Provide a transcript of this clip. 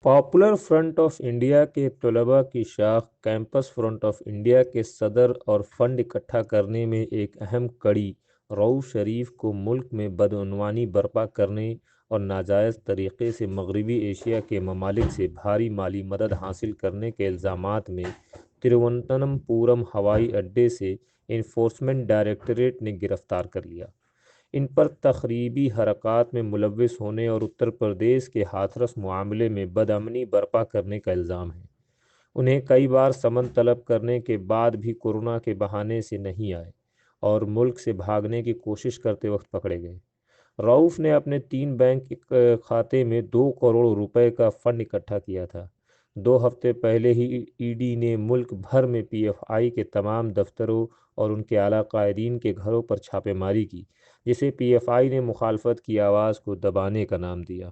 Popular front of India کے طلباء کی شاخ کیمپس فرنٹ آف انڈیا کے صدر اور فنڈ اکٹھا کرنے میں ایک اہم کڑی رؤوف شریف کو ملک میں بدعنوانی برپا کرنے اور ناجائز طریقے سے مغربی ایشیا کے ممالک سے بھاری مالی مدد حاصل کرنے کے الزامات میں ترووننتھم پورم ہوائی اڈے سے انفورسمنٹ ڈائریکٹوریٹ نے گرفتار کر لیا۔ ان پر تخریبی حرکات میں ملوث ہونے اور اتر پردیش کے ہاتھرس معاملے میں بدامنی برپا کرنے کا الزام ہے۔ انہیں کئی بار سمن طلب کرنے کے بعد بھی کورونا کے بہانے سے نہیں آئے اور ملک سے بھاگنے کی کوشش کرتے وقت پکڑے گئے۔ رؤوف نے اپنے 3 بینک کھاتے میں 2 کروڑ روپے کا فنڈ اکٹھا کیا تھا۔ 2 ہفتے پہلے ہی ای ڈی نے ملک بھر میں پی ایف آئی کے تمام دفتروں اور ان کے اعلیٰ قائدین کے گھروں پر چھاپے ماری کی، جسے پی ایف آئی نے مخالفت کی آواز کو دبانے کا نام دیا۔